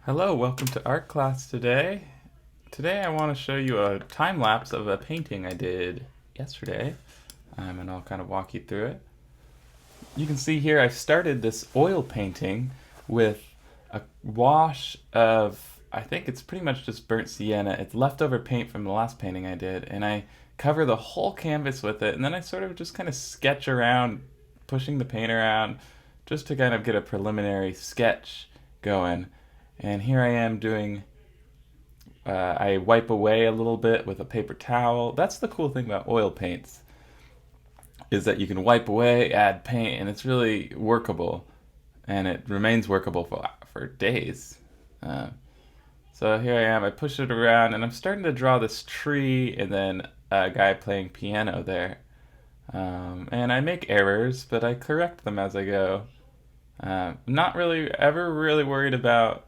Hello, welcome to art class today. Today I want to show you a time lapse of a painting I did yesterday, and I'll kind of walk you through it. You can see here I've started this oil painting with a wash of, I think it's pretty much just burnt sienna. It's leftover paint from the last painting I did, and I cover the whole canvas with it, and then I sort of just kind of sketch around, pushing the paint around, just to kind of get a preliminary sketch going. And here I am doing, I wipe away a little bit with a paper towel. That's the cool thing about oil paints, is that you can wipe away, add paint, and it's really workable. And it remains workable for days. Uh, so here I am, I push it around, and I'm starting to draw this tree and then a guy playing piano there. And I make errors, but I correct them as I go. Not really ever really worried about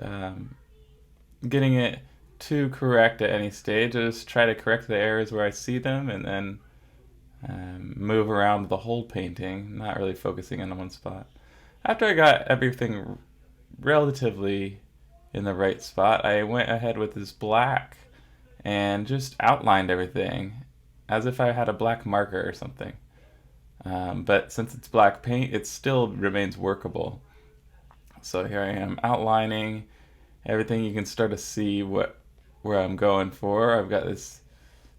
um, getting it too correct at any stage. I just try to correct the errors where I see them and then move around the whole painting, not really focusing on one spot. After I got everything relatively in the right spot, I went ahead with this black and just outlined everything as if I had a black marker or something. But since it's black paint, it still remains workable. So here I am outlining everything. You can start to see where I'm going for. I've got this.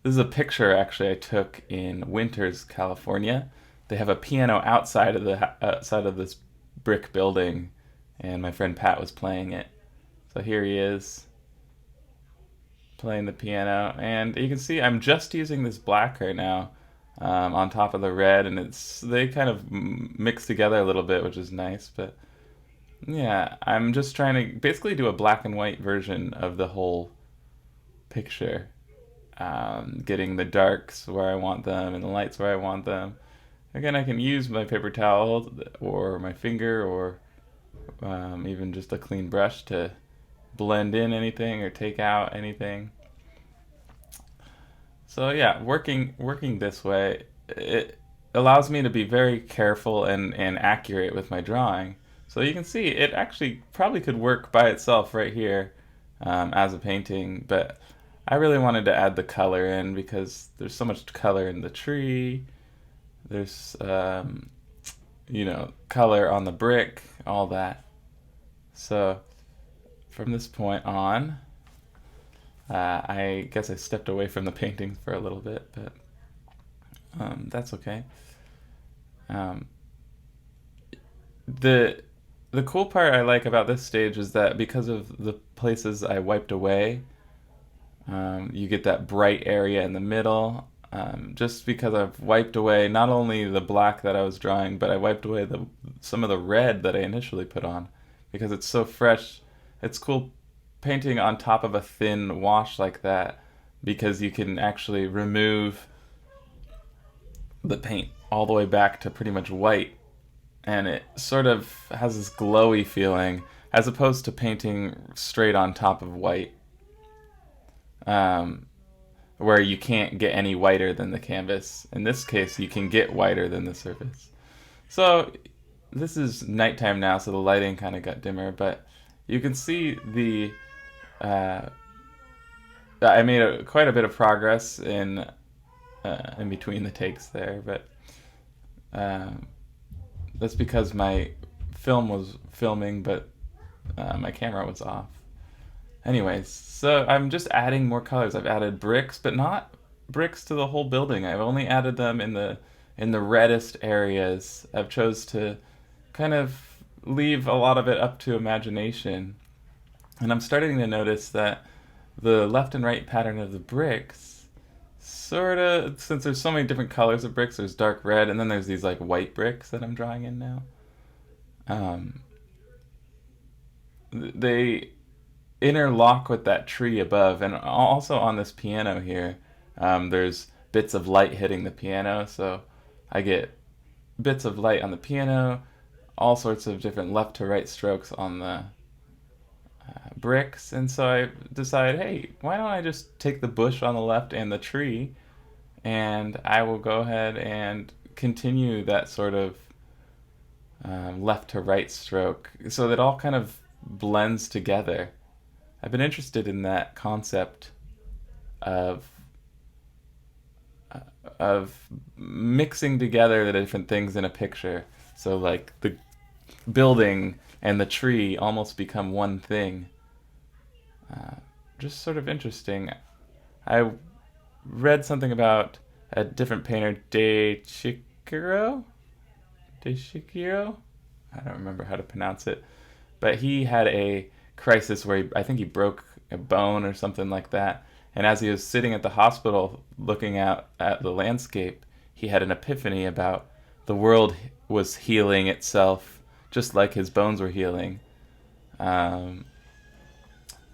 This is a picture actually I took in Winters, California. They have a piano outside of this brick building, and my friend Pat was playing it. So here he is playing the piano, and you can see I'm just using this black right now on top of the red, and they kind of mix together a little bit, which is nice. But yeah, I'm just trying to basically do a black and white version of the whole picture, getting the darks where I want them and the lights where I want them. Again, I can use my paper towel or my finger or even just a clean brush to blend in anything or take out anything. So yeah, working this way, it allows me to be very careful and accurate with my drawing. So you can see it actually probably could work by itself right here as a painting, but I really wanted to add the color in because there's so much color in the tree. There's color on the brick, all that. So from this point on, I guess I stepped away from the painting for a little bit, but that's okay. Um, the the cool part I like about this stage is that because of the places I wiped away, you get that bright area in the middle. Just because I've wiped away not only the black that I was drawing, but I wiped away some of the red that I initially put on because it's so fresh. It's cool painting on top of a thin wash like that because you can actually remove the paint all the way back to pretty much white, and it sort of has this glowy feeling as opposed to painting straight on top of white, um, where you can't get any whiter than the canvas. In this case, you can get whiter than the surface. So this is nighttime now, so the lighting kind of got dimmer, but you can see uh, I made quite a bit of progress in between the takes there, but um, that's because my film was filming, but my camera was off. Anyways, so I'm just adding more colors. I've added bricks, but not bricks to the whole building. I've only added them in the reddest areas. I've chose to kind of leave a lot of it up to imagination. And I'm starting to notice that the left and right pattern of the bricks sort of, since there's so many different colors of bricks, there's dark red, and then there's these like white bricks that I'm drawing in now. Um, they interlock with that tree above, and also on this piano here, there's bits of light hitting the piano, so I get bits of light on the piano, all sorts of different left to right strokes on the bricks, and so I decide, hey, why don't I just take the bush on the left and the tree, and I will go ahead and continue that sort of left to right stroke, so that all kind of blends together. I've been interested in that concept of of mixing together the different things in a picture. So like the building and the tree almost become one thing. Uh, just sort of interesting. I read something about a different painter, De Chiciro. I don't remember how to pronounce it, but he had a crisis where I think he broke a bone or something like that. And as he was sitting at the hospital looking out at the landscape, he had an epiphany about the world was healing itself just like his bones were healing. Um,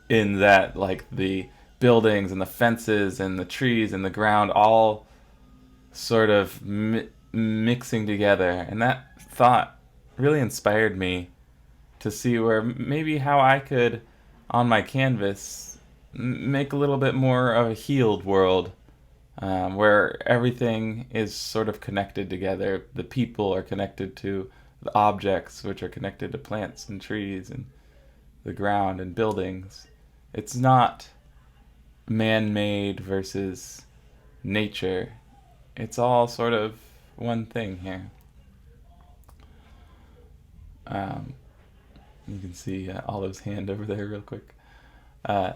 in that, like, the buildings and the fences and the trees and the ground all sort of mixing together. And that thought really inspired me to see where maybe how I could, on my canvas, make a little bit more of a healed world, where everything is sort of connected together. The people are connected to the objects, which are connected to plants and trees and the ground and buildings. It's not man-made versus nature. It's all sort of one thing here. Um, you can see Olive's hand over there real quick. Uh,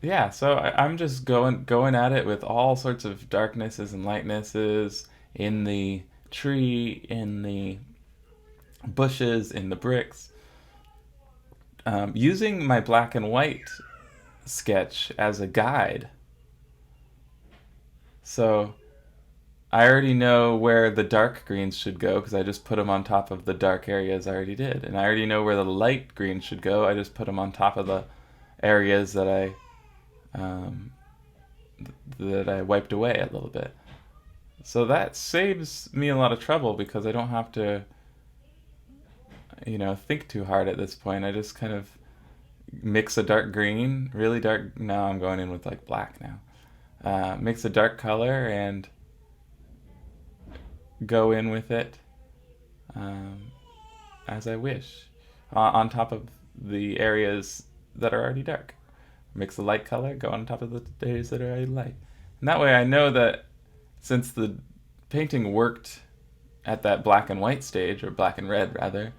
yeah, so I'm just going at it with all sorts of darknesses and lightnesses in the tree, in the bushes, in the bricks, using my black and white sketch as a guide. So I already know where the dark greens should go because I just put them on top of the dark areas I already did. And I already know where the light greens should go. I just put them on top of the areas that um, I wiped away a little bit. So that saves me a lot of trouble because I don't have to, think too hard at this point. I just kind of mix a dark green, really dark. Now I'm going in with like black now. Mix a dark color and go in with it as I wish, on top of the areas that are already dark. Mix the light color, go on top of the areas that are already light. And that way I know that since the painting worked at that black and white stage, or black and red rather,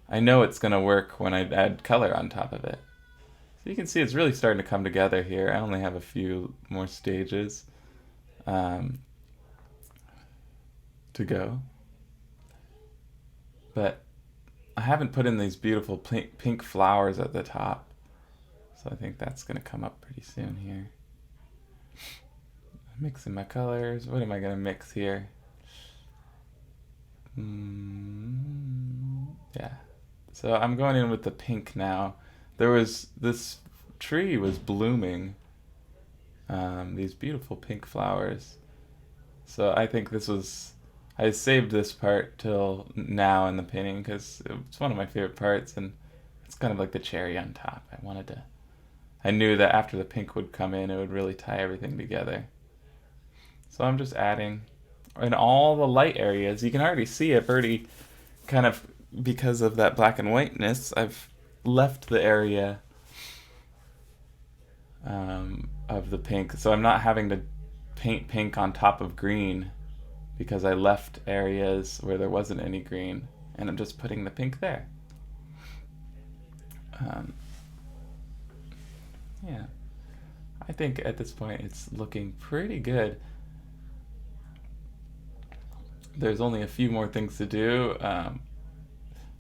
I know it's going to work when I add color on top of it. So you can see it's really starting to come together here. I only have a few more stages to go. But I haven't put in these beautiful pink flowers at the top. So I think that's going to come up pretty soon here. Mixing my colors. What am I going to mix here? Yeah. So I'm going in with the pink now. This tree was blooming these beautiful pink flowers. So I think I saved this part till now in the painting because it's one of my favorite parts, and it's kind of like the cherry on top. I knew that after the pink would come in, it would really tie everything together. So I'm just adding in all the light areas. You can already see I've already kind of, because of that black and whiteness, I've left the area of the pink. So I'm not having to paint pink on top of green because I left areas where there wasn't any green, and I'm just putting the pink there. Yeah, I think at this point it's looking pretty good. There's only a few more things to do.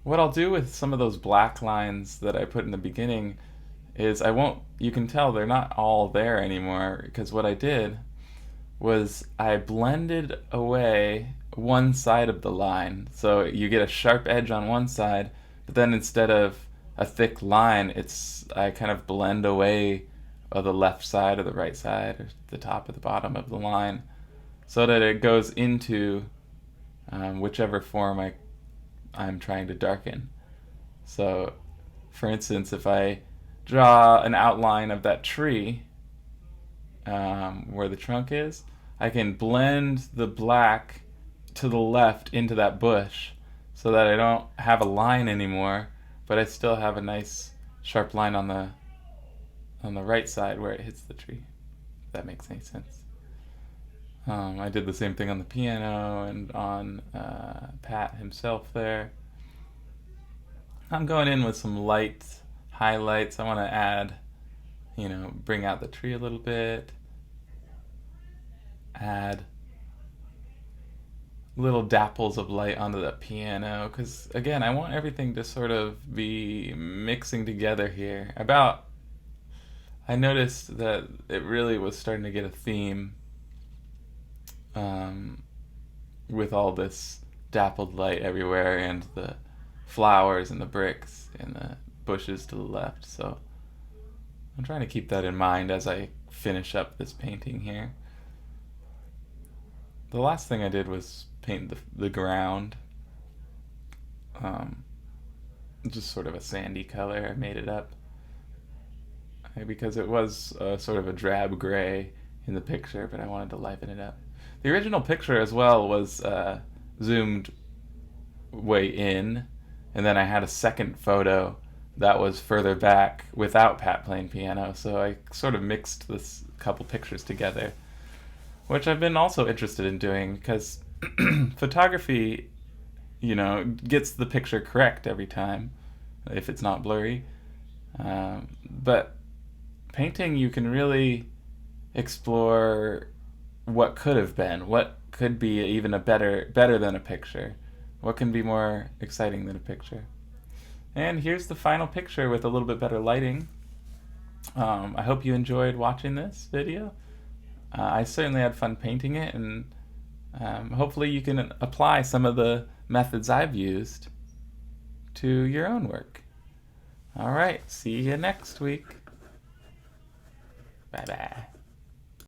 What I'll do with some of those black lines that I put in the beginning is you can tell they're not all there anymore, because what I did was I blended away one side of the line. So you get a sharp edge on one side, but then instead of a thick line, I kind of blend away the left side or the right side or the top or the bottom of the line so that it goes into whichever form I'm trying to darken. So, for instance, if I draw an outline of that tree where the trunk is, I can blend the black to the left into that bush so that I don't have a line anymore, but I still have a nice sharp line on the right side where it hits the tree, if that makes any sense. I did the same thing on the piano and on Pat himself there. I'm going in with some light highlights. I want to add, bring out the tree a little bit, add little dapples of light onto the piano, because again, I want everything to sort of be mixing together here. I noticed that it really was starting to get a theme with all this dappled light everywhere and the flowers and the bricks and the bushes to the left. So I'm trying to keep that in mind as I finish up this painting here. The last thing I did was paint the ground. Just sort of a sandy color. I made it up because it was sort of a drab gray in the picture, but I wanted to liven it up. The original picture as well was zoomed way in, and then I had a second photo that was further back without Pat playing piano, so I sort of mixed this couple pictures together, which I've been also interested in doing because photography, gets the picture correct every time if it's not blurry. But painting, you can really explore what could have been, what could be even a better than a picture, what can be more exciting than a picture. And here's the final picture with a little bit better lighting. I hope you enjoyed watching this video. I certainly had fun painting it, and hopefully you can apply some of the methods I've used to your own work. All right, see you next week. Bye-bye.